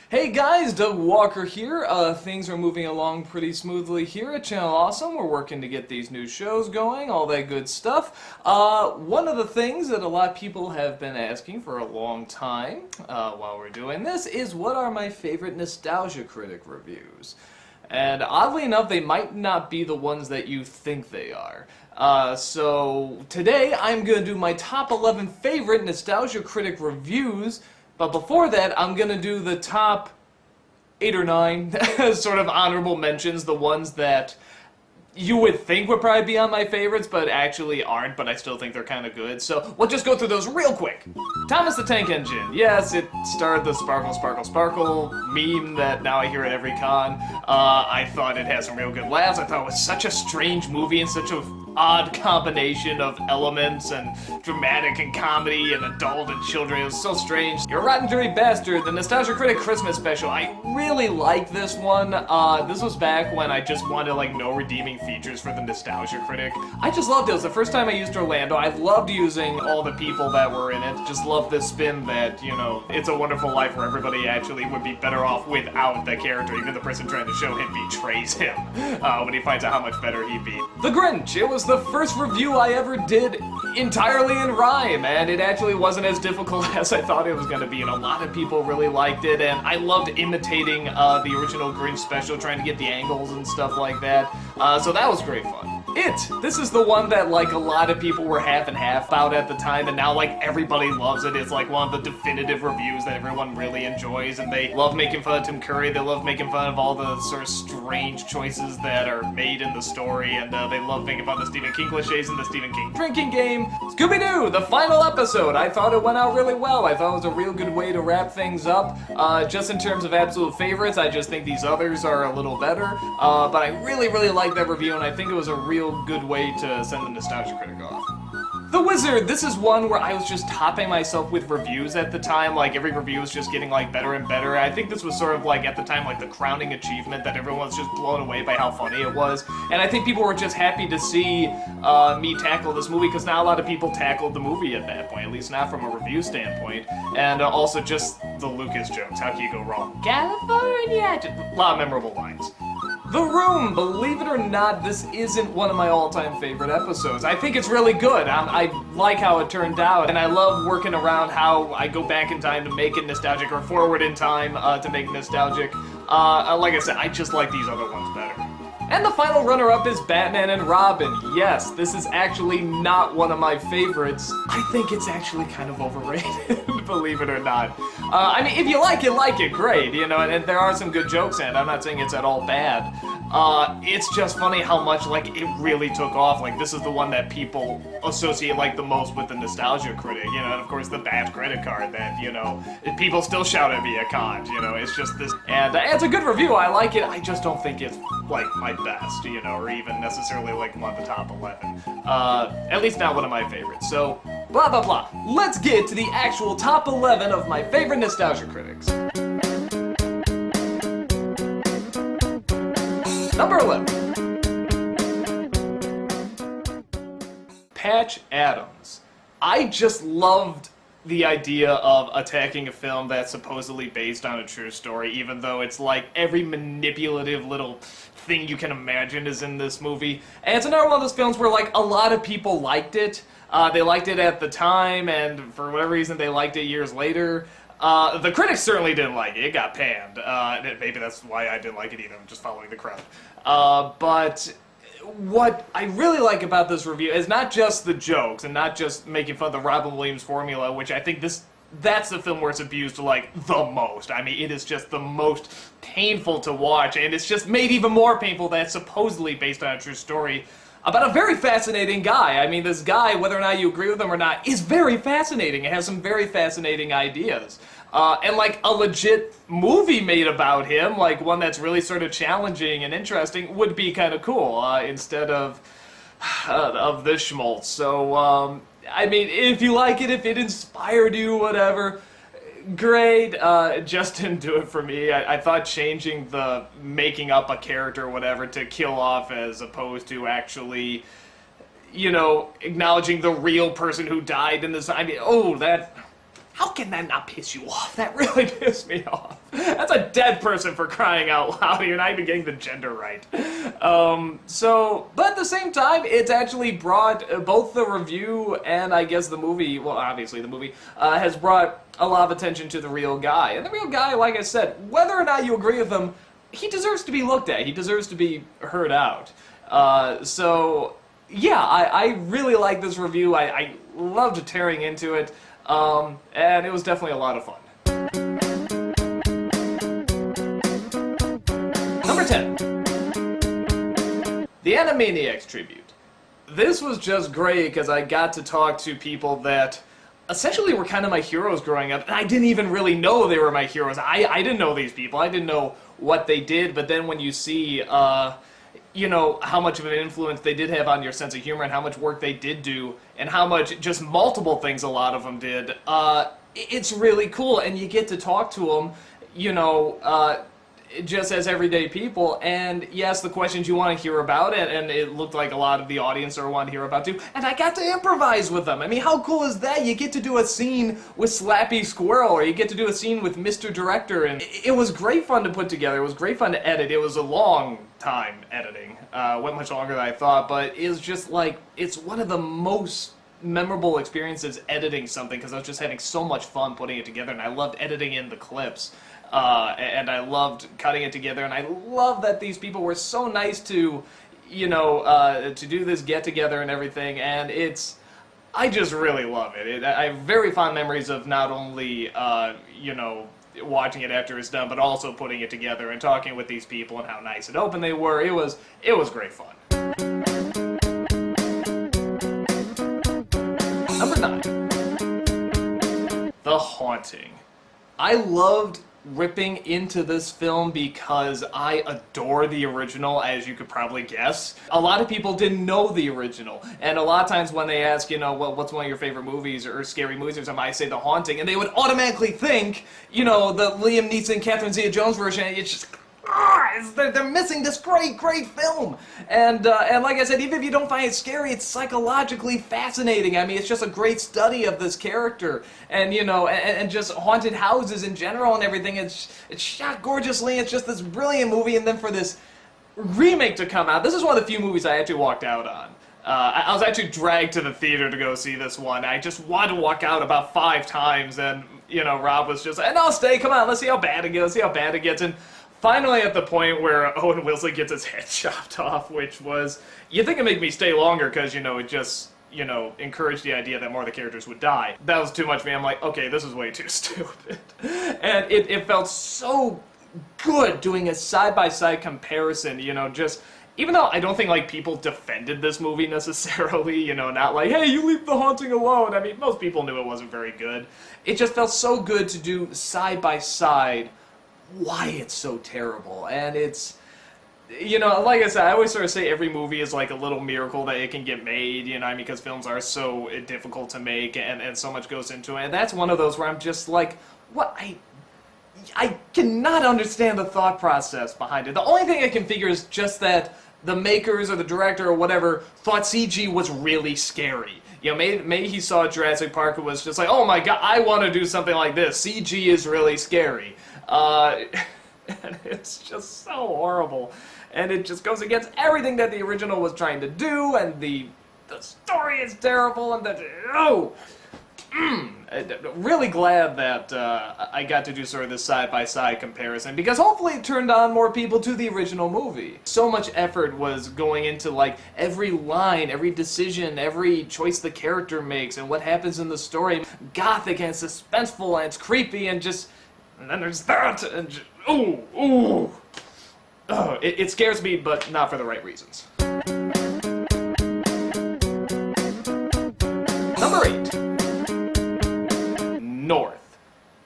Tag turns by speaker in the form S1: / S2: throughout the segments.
S1: Hey guys, Doug Walker here. Things are moving along pretty smoothly here at Channel Awesome. We're working to get these new shows going, all that good stuff. One of the things that a lot of people have been asking for a long time while we're doing this is what are my favorite Nostalgia Critic reviews? And oddly enough, they might not be the ones that you think they are. So today I'm going to do my top 11 favorite Nostalgia Critic reviews. But before that, I'm going to do the top 8 or 9 sort of honorable mentions, the ones that you would think would probably be on my favorites, but actually aren't, but I still think they're kind of good. So we'll just go through those real quick. Thomas the Tank Engine. Yes, it started the Sparkle, Sparkle, Sparkle meme that now I hear at every con. I thought it had some real good laughs. I thought it was such a strange movie and such a odd combination of elements and dramatic and comedy and adult and children. It was so strange. You're a Rotten Dirty Bastard, the Nostalgia Critic Christmas Special. I really liked this one. This was back when I just wanted like no redeeming features for the Nostalgia Critic. I just loved it. It was the first time I used Orlando. I loved using all the people that were in it. Just loved this spin that, you know, It's a Wonderful Life where everybody actually would be better off without the character. Even the person trying to show him betrays him when he finds out how much better he'd be. The Grinch. It was the first review I ever did entirely in rhyme, and it actually wasn't as difficult as I thought it was going to be, and a lot of people really liked it, and I loved imitating the original Grinch special, trying to get the angles and stuff like that, so that was great fun. This is the one that like a lot of people were half and half about at the time, and now like everybody loves it. It's like one of the definitive reviews that everyone really enjoys, and they love making fun of Tim Curry, they love making fun of all the sort of strange choices that are made in the story, and they love making fun of the Stephen King cliches in the Stephen King drinking game. Scooby-Doo, the final episode. I thought it went out really well. I thought it was a real good way to wrap things up. Just in terms of absolute favorites, I just think these others are a little better, but I really liked that review, and I think it was a real good way to send the Nostalgia Critic off. The Wizard, this is one where I was just topping myself with reviews at the time, like every review was just getting like better and better. I think this was sort of like at the time like the crowning achievement that everyone was just blown away by how funny it was, and I think people were just happy to see me tackle this movie because not a lot of people tackled the movie at that point, at least not from a review standpoint, and also just the Lucas jokes, how can you go wrong? California! Just a lot of memorable lines. The Room, believe it or not, this isn't one of my all-time favorite episodes. I think it's really good. I like how it turned out, and I love working around how I go back in time to make it nostalgic, or forward in time to make it nostalgic. Like I said, I just like these other ones better. And the final runner-up is Batman and Robin. Yes, this is actually not one of my favorites. I think it's actually kind of overrated, believe it or not. I mean, if you like it, great, you know, and there are some good jokes in it. I'm not saying it's at all bad. It's just funny how much, like, it really took off. Like, this is the one that people associate, like, the most with the Nostalgia Critic, you know, and of course the bad credit card that, you know, people still shout at me at cons, you know, it's just this. And it's a good review, I like it, I just don't think it's, like, my best, you know, or even necessarily, like, one of the top 11. At least not one of my favorites, so blah blah blah. Let's get to the actual top 11 of my favorite Nostalgia Critics. Number 11. Patch Adams. I just loved the idea of attacking a film that's supposedly based on a true story, even though it's like every manipulative little thing you can imagine is in this movie. And it's another one of those films where like a lot of people liked it. They liked it at the time, and for whatever reason they liked it years later. The critics certainly didn't like it. It got panned. Maybe that's why I didn't like it either. I'm just following the crowd. But what I really like about this review is not just the jokes and not just making fun of the Robin Williams formula, which I think that's the film where it's abused like the most. I mean, it is just the most painful to watch, and it's just made even more painful that it's supposedly based on a true story about a very fascinating guy. I mean, this guy, whether or not you agree with him or not, is very fascinating. It has some very fascinating ideas. And like a legit movie made about him, like one that's really sort of challenging and interesting, would be kind of cool, instead of this schmaltz. So, I mean, if you like it, if it inspired you, whatever, great. Just didn't do it for me. I thought changing the making up a character or whatever to kill off as opposed to actually, you know, acknowledging the real person who died in this, I mean, oh, that How can that not piss you off? That really pissed me off. That's a dead person for crying out loud. You're not even getting the gender right. But at the same time, it's actually brought both the review and I guess the movie, well, obviously the movie, has brought a lot of attention to the real guy. And the real guy, like I said, whether or not you agree with him, he deserves to be looked at. He deserves to be heard out. Yeah, I really like this review. I loved tearing into it. And it was definitely a lot of fun. Number 10. The Animaniacs Tribute. This was just great because I got to talk to people that essentially were kind of my heroes growing up, and I didn't even really know they were my heroes. I didn't know these people. I didn't know what they did, but then when you see, you know, how much of an influence they did have on your sense of humor and how much work they did do and how much, just multiple things a lot of them did, it's really cool. And you get to talk to them, you know, just as everyday people, and yes, the questions you want to hear about, and it looked like a lot of the audience are wanting to hear about too, and I got to improvise with them. I mean, how cool is that? You get to do a scene with Slappy Squirrel, or you get to do a scene with Mr. Director, and it was great fun to put together. It was great fun to edit. It was a long time editing. Went much longer than I thought, but it was just like, it's one of the most memorable experiences editing something, because I was just having so much fun putting it together, and I loved editing in the clips. And I loved cutting it together, and I love that these people were so nice to, you know, to do this get-together and everything, and I just really love it. I have very fond memories of not only, you know, watching it after it's done, but also putting it together and talking with these people and how nice and open they were. It was great fun. Number 9. The Haunting. I loved ripping into this film because I adore the original, as you could probably guess. A lot of people didn't know the original, and a lot of times when they ask, you know, what's one of your favorite movies or scary movies or something, I say The Haunting, and they would automatically think, you know, the Liam Neeson, Catherine Zeta-Jones version. It's just, they're missing this great film. And like I said, even if you don't find it scary, it's psychologically fascinating. I mean, it's just a great study of this character, and you know, and just haunted houses in general and everything. It's shot gorgeously. It's just this brilliant movie, and then for this remake to come out, this is one of the few movies I actually walked out on. I was actually dragged to the theater to go see this one. I just wanted to walk out about 5 times, and you know, Rob was just like, "And I'll stay. Come on, let's see how bad it gets. Let's see how bad it gets." And finally, at the point where Owen Wilson gets his head chopped off, which was, you'd think it'd make me stay longer because, you know, it just, you know, encouraged the idea that more of the characters would die. That was too much for me. I'm like, okay, this is way too stupid. And it felt so good doing a side-by-side comparison, you know, just, even though I don't think, like, people defended this movie necessarily, you know, not like, hey, you leave The Haunting alone. I mean, most people knew it wasn't very good. It just felt so good to do side-by-side why it's so terrible. And it's, you know, like I said, I always sort of say every movie is like a little miracle that it can get made, you know, I mean, because films are so difficult to make, and so much goes into it. And that's one of those where I'm just like, what? I cannot understand the thought process behind it. The only thing I can figure is just that the makers or the director or whatever thought CG was really scary. You know, maybe he saw Jurassic Park and was just like, oh my god, I want to do something like this. CG is really scary. And it's just so horrible. And it just goes against everything that the original was trying to do, and the story is terrible, and really glad that I got to do sort of this side-by-side comparison, because hopefully it turned on more people to the original movie. So much effort was going into, like, every line, every decision, every choice the character makes, and what happens in the story. Gothic, and it's suspenseful, and it's creepy, and just... and then there's that, and just, ooh. Oh, it scares me, but not for the right reasons. Number 8. North.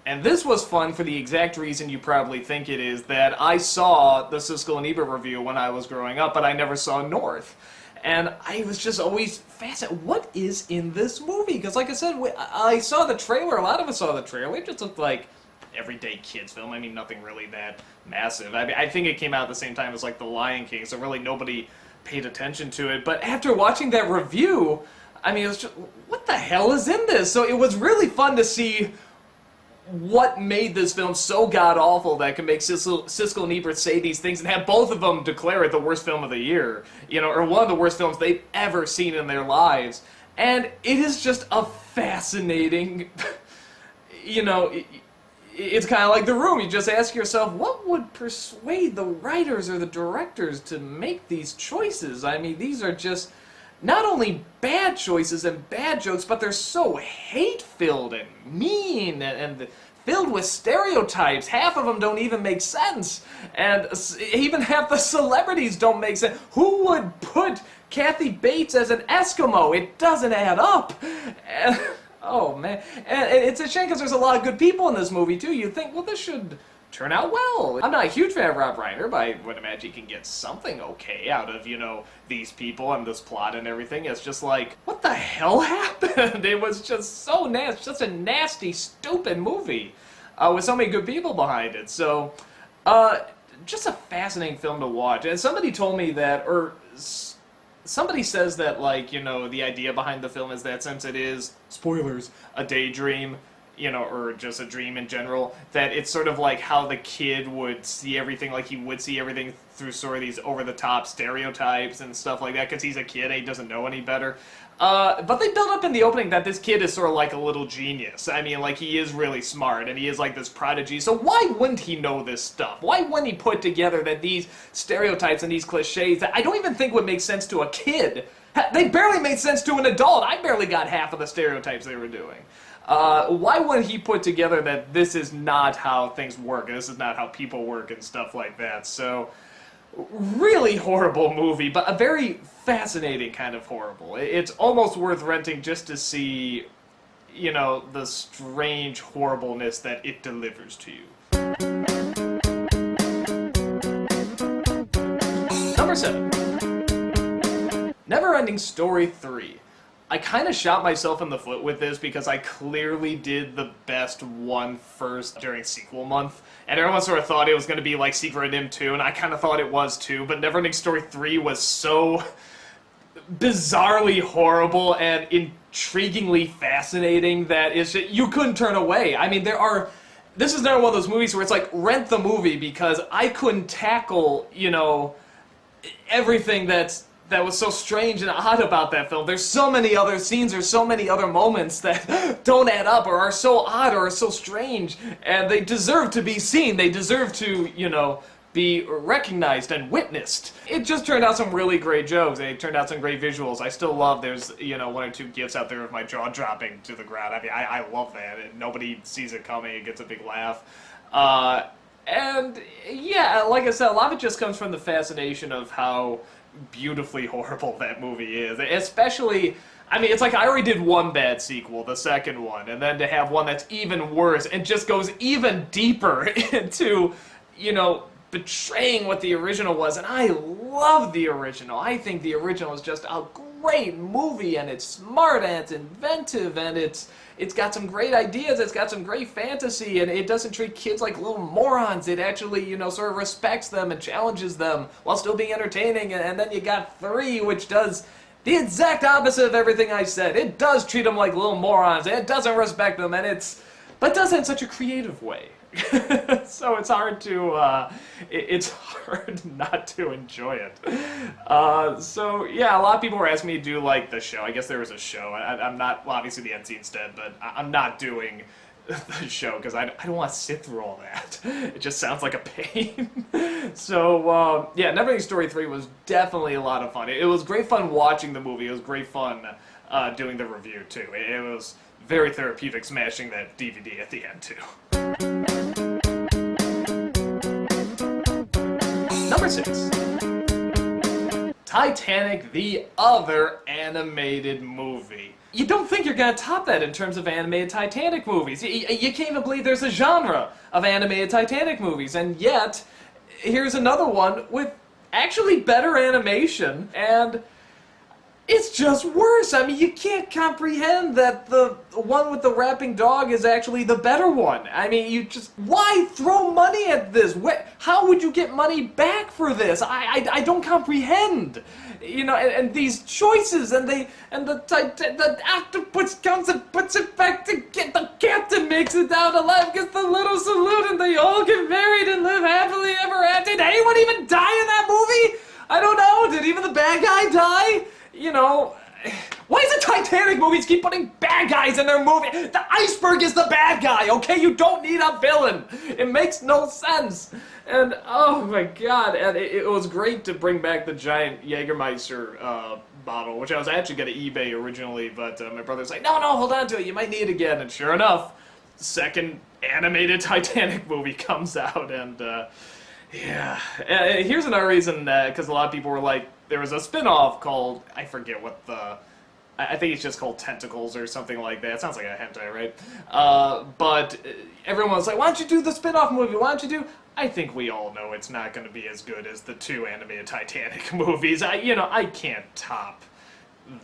S1: And this was fun for the exact reason you probably think it is, that I saw the Siskel and Ebert review when I was growing up, but I never saw North. And I was just always fascinated, what is in this movie? Because like I said, I saw the trailer, a lot of us saw the trailer, it just looked like everyday kids film. I mean, nothing really that massive. I think it came out at the same time as like The Lion King, so really nobody paid attention to it. But after watching that review, I mean, it was just, what the hell is in this? So it was really fun to see what made this film so god-awful that can make Siskel and Ebert say these things and have both of them declare it the worst film of the year, you know, or one of the worst films they've ever seen in their lives. And it is just a fascinating, you know, it's kind of like The Room. You just ask yourself, what would persuade the writers or the directors to make these choices? I mean, these are just not only bad choices and bad jokes, but they're so hate-filled and mean and filled with stereotypes. Half of them don't even make sense. And even half the celebrities don't make sense. Who would put Kathy Bates as an Eskimo? It doesn't add up. And, oh, man. And it's a shame because there's a lot of good people in this movie, too. You'd think, well, this should turn out well. I'm not a huge fan of Rob Reiner, but I would imagine he can get something okay out of, you know, these people and this plot and everything. It's just like, what the hell happened? It was just so nasty, such a nasty, stupid movie with so many good people behind it. So, just a fascinating film to watch. And somebody told me that, or somebody says that, like, you know, the idea behind the film is that since it is, spoilers, a daydream, you know, or just a dream in general, that it's sort of like how the kid would see everything, like he would see everything through sort of these over-the-top stereotypes and stuff like that, because he's a kid and he doesn't know any better. But they build up in the opening that this kid is sort of like a little genius. I mean, like, he is really smart, and he is like this prodigy, so why wouldn't he know this stuff? Why wouldn't he put together that these stereotypes and these cliches that I don't even think would make sense to a kid? They barely made sense to an adult. I barely got half of the stereotypes they were doing. Why wouldn't he put together that this is not how things work, and this is not how people work and stuff like that? So, really horrible movie, but a very fascinating kind of horrible. It's almost worth renting just to see, you know, the strange horribleness that it delivers to you. Number 7. Neverending Story 3. I kind of shot myself in the foot with this because I clearly did the best one first during sequel month, and everyone sort of thought it was going to be like Secret of NIMH 2, and I kind of thought it was too, but Neverending Story 3 was so bizarrely horrible and intriguingly fascinating that it's just, you couldn't turn away. I mean, this is another one of those movies where it's like, rent the movie, because I couldn't tackle, you know, everything that was so strange and odd about that film. There's so many other scenes, there's so many other moments that don't add up or are so odd or are so strange, and they deserve to be seen. They deserve to, you know, be recognized and witnessed. It just turned out some really great jokes. It turned out some great visuals. I still love, there's, you know, one or two gifs out there of my jaw dropping to the ground. I mean, I love that. Nobody sees it coming. It gets a big laugh. And yeah, like I said, a lot of it just comes from the fascination of how beautifully horrible that movie is. Especially, I mean, it's like I already did one bad sequel, the second one, and then to have one that's even worse and just goes even deeper into, you know, betraying what the original was. And I love the original. I think the original is just a great movie, and it's smart, and it's inventive, and it's got some great ideas, it's got some great fantasy, and it doesn't treat kids like little morons. It actually, you know, sort of respects them and challenges them while still being entertaining. And then you got 3, which does the exact opposite of everything I said. It does treat them like little morons, and it doesn't respect them, and but does it in such a creative way. So it's hard to, it's hard not to enjoy it. So yeah, a lot of people were asking me to do, like, the show. I guess there was a show. I'm not, well, obviously the NC instead, but I'm not doing the show because I don't want to sit through all that. It just sounds like a pain. So, yeah, Neverending Story 3 was definitely a lot of fun. It was great fun watching the movie. It was great fun doing the review, too. It was very therapeutic smashing that DVD at the end, too. Number 6. Titanic, the other animated movie. You don't think you're gonna top that in terms of animated Titanic movies. You can't even believe there's a genre of animated Titanic movies, and yet, here's another one with actually better animation, and It's just worse. I mean, you can't comprehend that the one with the rapping dog is actually the better one. I mean, you just... Why throw money at this? How would you get money back for this? I don't comprehend. You know, and these choices, and the octopus comes and puts it back to get the captain makes it down alive, gets the little salute, and they all get married and live happily ever after. Did anyone even die in that movie? I don't know. Did even the bad guy die? You know, why does the Titanic movies keep putting bad guys in their movie? The iceberg is the bad guy, okay? You don't need a villain. It makes no sense. And, oh my god, and it was great to bring back the giant Jägermeister bottle, which I was actually going to eBay originally, but my brother's like, no, hold on to it, you might need it again. And sure enough, the second animated Titanic movie comes out, and, yeah. Here's another reason, because a lot of people were like, there was a spin-off called, I forget what I think it's just called Tentacles or something like that. It sounds like a hentai, right? But everyone was like, why don't you do the spin-off movie? Why don't you do... I think we all know it's not going to be as good as the 2 animated Titanic movies. I can't top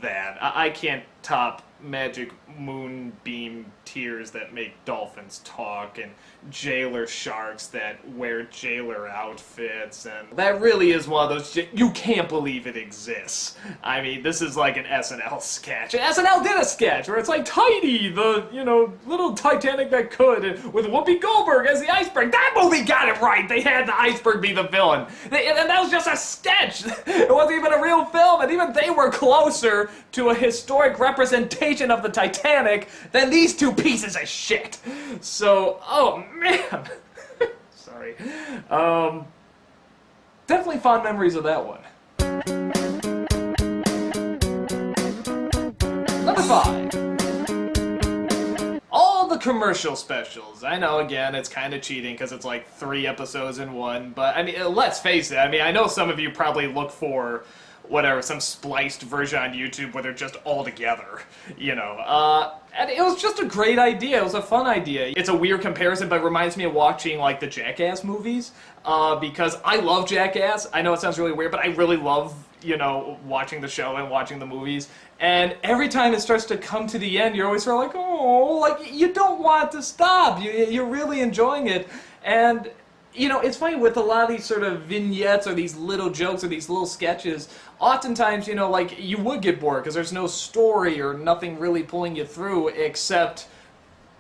S1: that. I can't top magic moonbeam tears that make dolphins talk, and jailer sharks that wear jailer outfits, and that really is one of those you can't believe it exists. I mean, this is like an SNL sketch. And SNL did a sketch where it's like Tiny, the, little Titanic that could, and with Whoopi Goldberg as the iceberg. That movie got it right! They had the iceberg be the villain. And that was just a sketch! It wasn't even a real film, and even they were closer to a historic representation of the Titanic than these 2 pieces of shit. So, oh man. Sorry. Definitely fond memories of that one. Number 5. All the commercial specials. I know, again, it's kind of cheating because it's like 3 episodes in one, but I mean, let's face it. I mean, I know some of you probably look for some spliced version on YouTube where they're just all together, and it was just a great idea. It was a fun idea. It's a weird comparison, but it reminds me of watching, like, the Jackass movies, because I love Jackass. I know it sounds really weird, but I really love, watching the show and watching the movies, and every time it starts to come to the end, you're always sort of like, oh, like, you don't want to stop. You're really enjoying it, and... it's funny with a lot of these sort of vignettes or these little jokes or these little sketches, oftentimes, like, you would get bored because there's no story or nothing really pulling you through except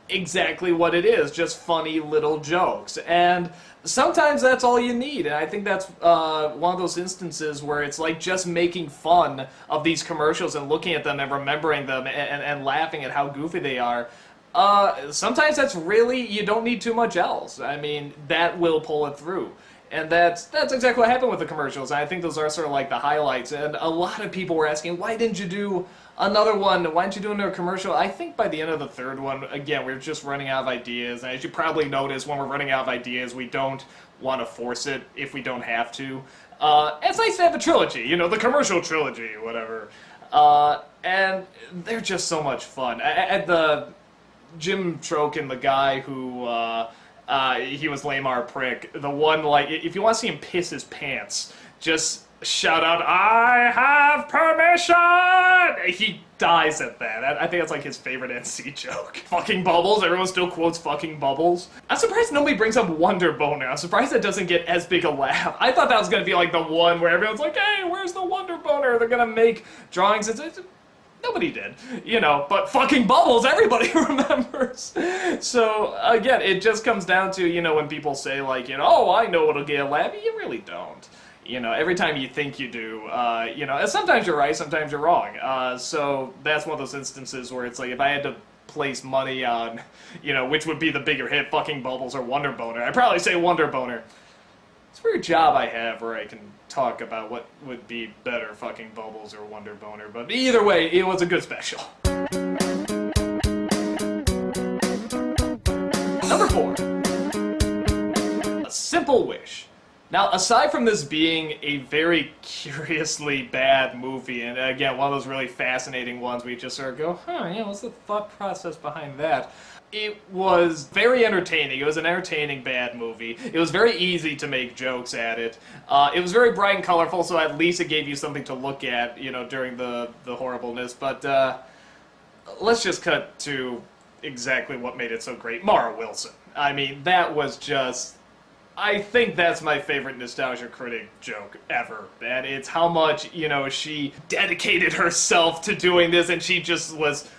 S1: exactly what it is, just funny little jokes. And sometimes that's all you need, and I think that's one of those instances where it's like just making fun of these commercials and looking at them and remembering them and laughing at how goofy they are. Sometimes that's really, you don't need too much else. I mean, that will pull it through. And that's exactly what happened with the commercials. And I think those are sort of like the highlights. And a lot of people were asking, why didn't you do another one? Why didn't you do another commercial? I think by the end of the 3rd one, again, we're just running out of ideas. And as you probably notice, when we're running out of ideas, we don't want to force it if we don't have to. It's nice to have a trilogy, the commercial trilogy, whatever. And they're just so much fun. At the... Jim Trokin, the guy who, he was Lamar Prick, the one, like, if you want to see him piss his pants, just shout out, I have permission! He dies at that. I think that's, like, his favorite NC joke. Fucking Bubbles. Everyone still quotes fucking Bubbles. I'm surprised nobody brings up Wonder Boner. I'm surprised that doesn't get as big a laugh. I thought that was going to be, like, the one where everyone's like, hey, where's the Wonder Boner? They're going to make drawings. Nobody did, but fucking Bubbles, everybody remembers. So, again, it just comes down to, when people say, like, oh, I know what'll get a laugh, you really don't. Every time you think you do, sometimes you're right, sometimes you're wrong. So, that's one of those instances where it's like, if I had to place money on, which would be the bigger hit, fucking Bubbles or Wonder Boner, I'd probably say Wonder Boner. It's a weird job I have where I can talk about what would be better, fucking Bubbles or Wonder Boner, but either way, it was a good special. Number 4. A Simple Wish. Now, aside from this being a very curiously bad movie, and again, one of those really fascinating ones where you just sort of go, yeah, what's the thought process behind that? it was very entertaining. It was an entertaining bad movie. It was very easy to make jokes at it. It was very bright and colorful, so at least it gave you something to look at, you know, during the horribleness. But let's just cut to exactly what made it so great. Mara Wilson. I mean, that was just... I think that's my favorite Nostalgia Critic joke ever. And it's how much, you know, she dedicated herself to doing this, and she just was...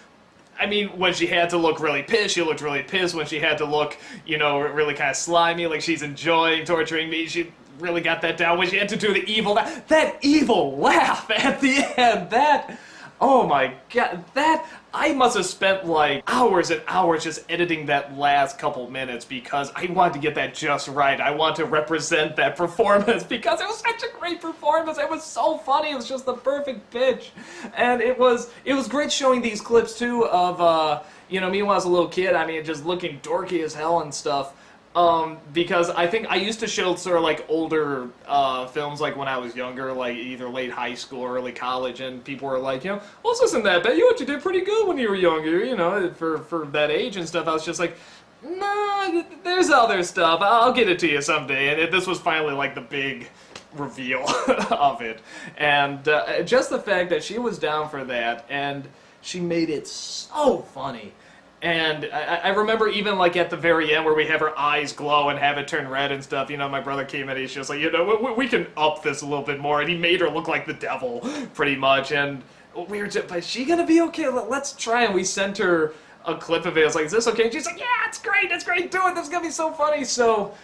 S1: I mean, when she had to look really pissed, she looked really pissed. When she had to look, you know, really kind of slimy, like she's enjoying torturing me, she really got that down. When she had to do the evil... That evil laugh at the end, that... Oh my god, that... I must have spent like hours and hours just editing that last couple minutes because I wanted to get that just right. I want to represent that performance because it was such a great performance. It was so funny. It was just the perfect pitch. And it was great showing these clips too of, you know, me when I was a little kid. I mean, just looking dorky as hell and stuff. Because I think I used to show sort of like older films like when I was younger, like either late high school or early college, and people were like, you know, well, this isn't that bad. You did pretty good when you were younger, you know, for that age and stuff. I was just like, nah, there's other stuff. I'll get it to you someday. And this was finally like the big reveal of it. And just the fact that she was down for that, and she made it so funny. And I remember even like at the very end where we have her eyes glow and have it turn red and stuff, you know, my brother came in and he's just like, you know, we can up this a little bit more, and he made her look like the devil, pretty much, and we were just, is she gonna be okay? Let's try, and we sent her a clip of it. I was like, is this okay? And she's like, yeah, it's great, do it, this is gonna be so funny. So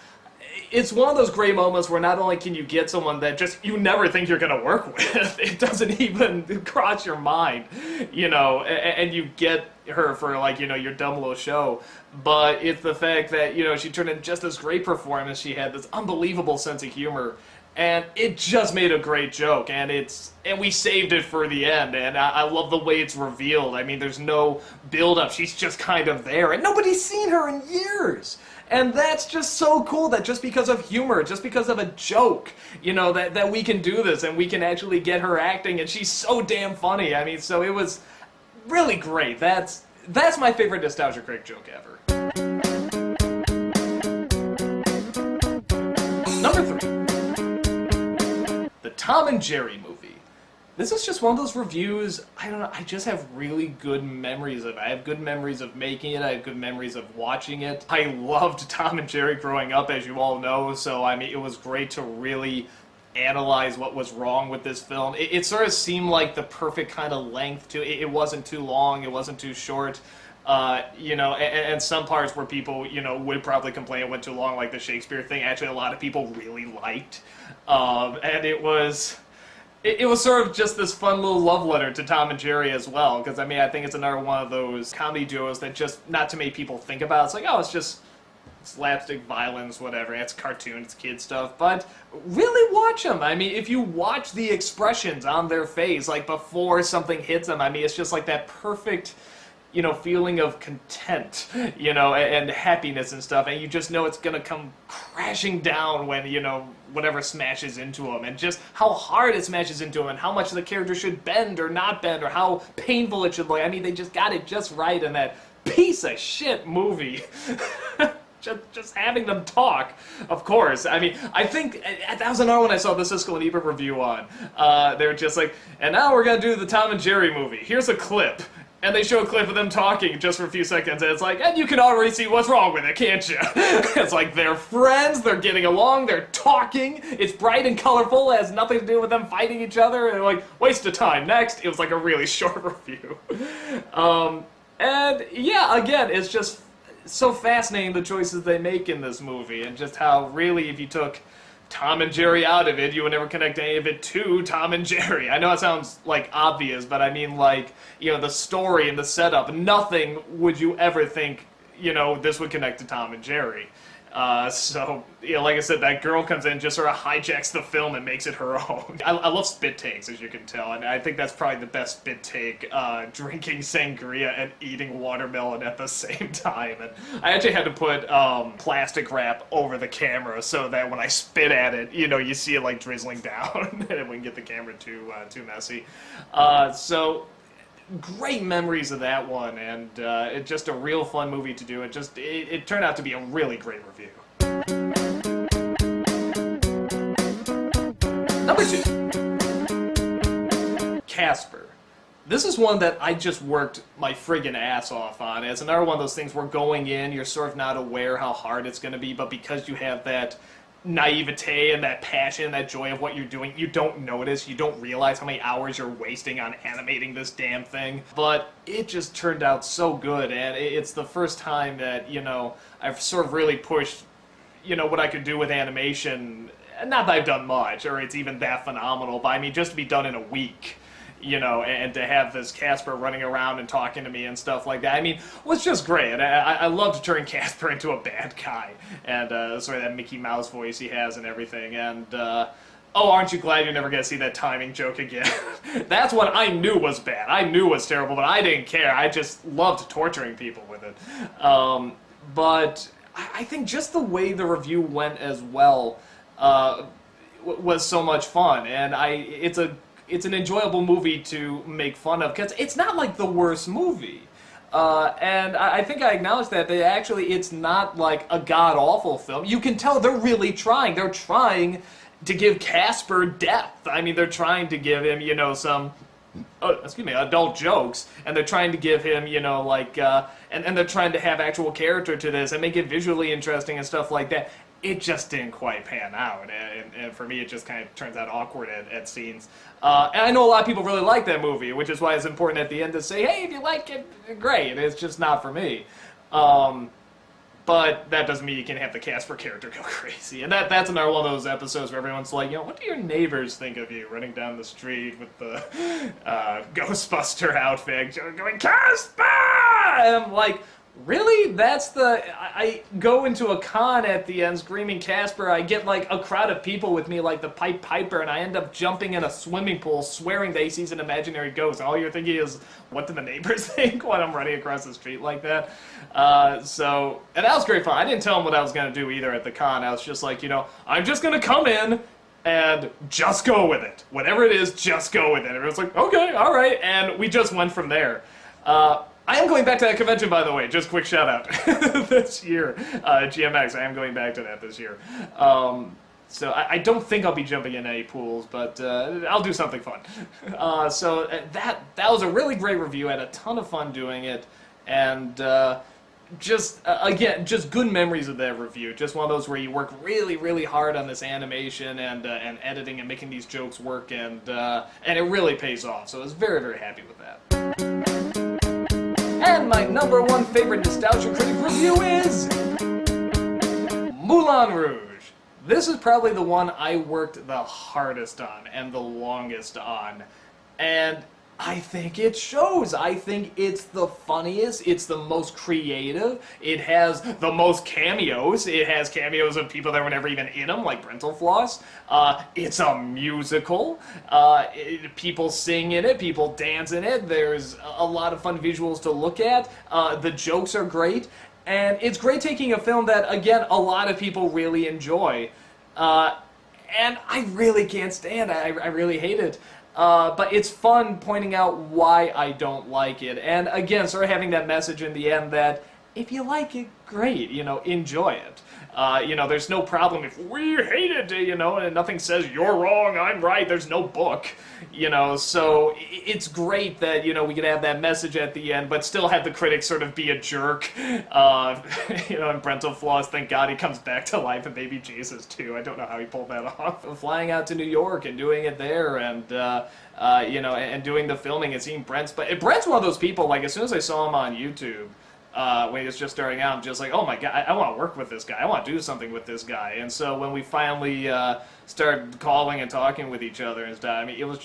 S1: it's one of those great moments where not only can you get someone that just you never think you're going to work with, it doesn't even cross your mind, you know, and you get her for, like, you know, your dumb little show, but it's the fact that, you know, she turned in just this great performance. She had this unbelievable sense of humor, and it just made a great joke, and we saved it for the end, and I love the way it's revealed. I mean, there's no build-up. She's just kind of there, and nobody's seen her in years. And that's just so cool that just because of humor, just because of a joke, you know, that we can do this and we can actually get her acting, and she's so damn funny. I mean, so it was really great. That's my favorite Nostalgia Critic joke ever. Number 3. The Tom and Jerry movie. This is just one of those reviews, I don't know, I just have really good memories of it. I have good memories of making it, I have good memories of watching it. I loved Tom and Jerry growing up, as you all know, so I mean, it was great to really analyze what was wrong with this film. It sort of seemed like the perfect kind of length to it. It wasn't too long, it wasn't too short. You know, and some parts where people, you know, would probably complain it went too long, like the Shakespeare thing, actually a lot of people really liked. And it was sort of just this fun little love letter to Tom and Jerry as well, because I mean, I think it's another one of those comedy duos that just, not to make people think about, it's like, oh, it's just slapstick violence, whatever, it's cartoon, it's kid stuff, but really watch them. I mean, if you watch the expressions on their face, like before something hits them, I mean, it's just like that perfect, you know, feeling of content, you know, and happiness and stuff, and you just know it's gonna come crashing down when, you know, whatever smashes into them, and just how hard it smashes into them, and how much the character should bend or not bend, or how painful it should look. I mean, they just got it just right in that piece of shit movie. Just having them talk, of course. I mean, I think that was another one I saw the Siskel and Ebert review on. They were just like, and now we're gonna do the Tom and Jerry movie. Here's a clip. And they show a clip of them talking just for a few seconds, and it's like, and you can already see what's wrong with it, can't you? It's like, they're friends, they're getting along, they're talking, it's bright and colorful, it has nothing to do with them fighting each other, and like, waste of time. Next, it was like a really short review. And yeah, again, it's just so fascinating the choices they make in this movie, and just how really, if you took Tom and Jerry out of it, you would never connect any of it to Tom and Jerry. I know it sounds, like, obvious, but I mean, like, you know, the story and the setup, nothing would you ever think, you know, this would connect to Tom and Jerry. So, you know, like I said, that girl comes in, just sort of hijacks the film and makes it her own. I love spit takes, as you can tell, and I think that's probably the best spit take, drinking sangria and eating watermelon at the same time. And I actually had to put plastic wrap over the camera so that when I spit at it, you know, you see it like drizzling down, and it wouldn't get the camera too messy. So great memories of that one, and it's just a real fun movie to do. It turned out to be a really great review. Number 2. Casper. This is one that I just worked my friggin' ass off on. It's another one of those things where going in, you're sort of not aware how hard it's going to be, but because you have that naivete and that passion, that joy of what you're doing, you don't notice, you don't realize how many hours you're wasting on animating this damn thing. But it just turned out so good, and it's the first time that, you know, I've sort of really pushed, you know, what I could do with animation. Not that I've done much, or it's even that phenomenal, but I mean, just to be done in a week, you know, and to have this Casper running around and talking to me and stuff like that, I mean, was just great. And I love to turn Casper into a bad guy, and sort of that Mickey Mouse voice he has and everything, and, oh, aren't you glad you're never going to see that timing joke again? That's what I knew was bad. I knew was terrible, but I didn't care. I just loved torturing people with it. But I think just the way the review went as well was so much fun, and it's an enjoyable movie to make fun of, because it's not like the worst movie. And I think I acknowledge that actually it's not like a god-awful film. You can tell they're really trying. They're trying to give Casper depth. I mean, they're trying to give him, you know, some, adult jokes, and they're trying to give him, you know, like, and they're trying to have actual character to this and make it visually interesting and stuff like that. It just didn't quite pan out, and for me it just kind of turns out awkward at scenes. And I know a lot of people really like that movie, which is why it's important at the end to say, hey, if you like it, great. It's just not for me. But that doesn't mean you can have the Casper character go crazy. And that's another one of those episodes where everyone's like, you know, what do your neighbors think of you running down the street with the Ghostbuster outfit, going, Casper! And I'm like, really? That's the... I go into a con at the end screaming Casper, I get like a crowd of people with me like the Pied Piper, and I end up jumping in a swimming pool swearing that he sees an imaginary ghost. All you're thinking is, what do the neighbors think when I'm running across the street like that? And that was great fun. I didn't tell him what I was going to do either at the con. I was just like, you know, I'm just going to come in and just go with it. Whatever it is, just go with it. Everyone's like, okay, all right, and we just went from there. I am going back to that convention, by the way. Just quick shout out. This year, GMX, I am going back to that this year. So I don't think I'll be jumping in any pools, but I'll do something fun. So that was a really great review. I had a ton of fun doing it, and again, just good memories of that review. Just one of those where you work really, really hard on this animation and editing and making these jokes work, and it really pays off. So I was very, very happy with that. And my number one favorite Nostalgia Critic review is Moulin Rouge. This is probably the one I worked the hardest on and the longest on. And I think it shows. I think it's the funniest, it's the most creative, it has the most cameos. It has cameos of people that were never even in them, like Brentalfloss. It's a musical. People sing in it, people dance in it. There's a lot of fun visuals to look at. The jokes are great. And it's great taking a film that, again, a lot of people really enjoy. And I really can't stand it. I really hate it. But it's fun pointing out why I don't like it. And again, sort of having that message in the end that if you like it, great, you know, enjoy it. You know, there's no problem if we hate it, you know, and nothing says you're wrong, I'm right, there's no book, you know, so it's great that, you know, we could have that message at the end, but still have the critics sort of be a jerk. You know, and Brentalfloss, thank God he comes back to life, and Baby Jesus too. I don't know how he pulled that off. Flying out to New York and doing it there, and you know, and doing the filming and seeing Brent's, but Brent's one of those people, like, as soon as I saw him on YouTube, when he was just starting out, I'm just like, oh my god, I want to work with this guy. I want to do something with this guy. And so when we finally started calling and talking with each other and stuff, I mean, it was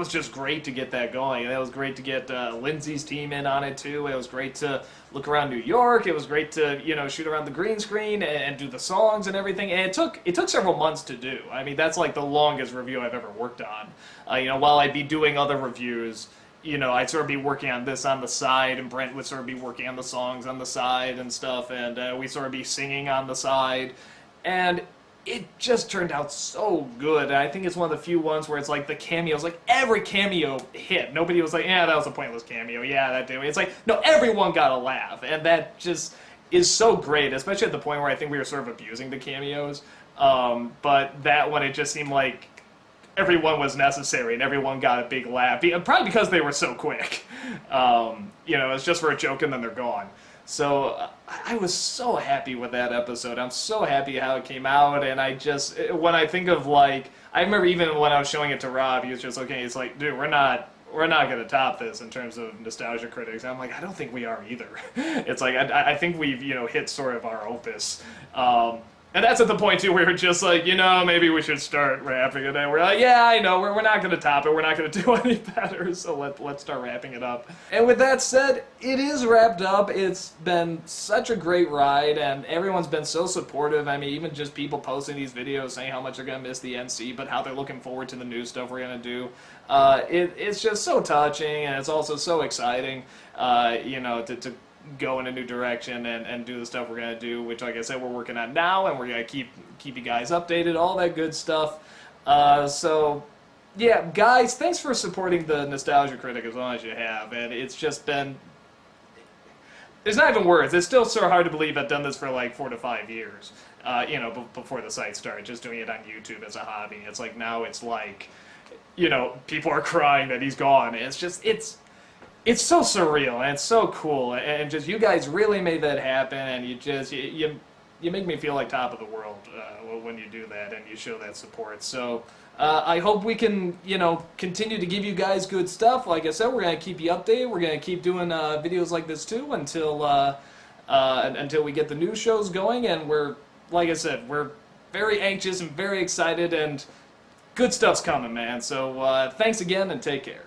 S1: just great to get that going. And it was great to get Lindsay's team in on it too. It was great to look around New York. It was great to, you know, shoot around the green screen and do the songs and everything. And it took several months to do. I mean, that's like the longest review I've ever worked on. You know, while I'd be doing other reviews, you know, I'd sort of be working on this on the side, and Brent would sort of be working on the songs on the side and stuff, and we'd sort of be singing on the side. And it just turned out so good. And I think it's one of the few ones where it's like the cameos, like every cameo hit. Nobody was like, yeah, that was a pointless cameo. Yeah, that did. It's like, no, everyone got a laugh. And that just is so great, especially at the point where I think we were sort of abusing the cameos. But that one, it just seemed like everyone was necessary and everyone got a big laugh. Probably because they were so quick. You know, it's just for a joke and then they're gone. So I was so happy with that episode. I'm so happy how it came out, and I just, when I think of like, I remember even when I was showing it to Rob, he was just looking, he's like, dude, we're not going to top this in terms of nostalgia critics. And I'm like, I don't think we are either. It's like, I think we've, you know, hit sort of our opus. And that's at the point, too, where we're just like, you know, maybe we should start wrapping it. And we're like, yeah, I know, we're not going to top it. We're not going to do any better, so let's start wrapping it up. And with that said, it is wrapped up. It's been such a great ride, and everyone's been so supportive. I mean, even just people posting these videos saying how much they're going to miss the NC, but how they're looking forward to the new stuff we're going to do. It's just so touching, and it's also so exciting, you know, to go in a new direction and do the stuff we're going to do, which, like I said, we're working on now, and we're going to keep you guys updated, all that good stuff. So, yeah, guys, thanks for supporting the Nostalgia Critic as long as you have, and it's just been, there's not even words. It's still so hard to believe I've done this for like 4 to 5 years, you know, before the site started, just doing it on YouTube as a hobby. It's like, now it's like, you know, people are crying that he's gone. It's just, it's so surreal, and it's so cool, and just you guys really made that happen, and you make me feel like top of the world when you do that and you show that support. So I hope we can, you know, continue to give you guys good stuff. Like I said, we're going to keep you updated. We're going to keep doing videos like this too until we get the new shows going, and we're, like I said, we're very anxious and very excited, and good stuff's coming, man. So thanks again, and take care.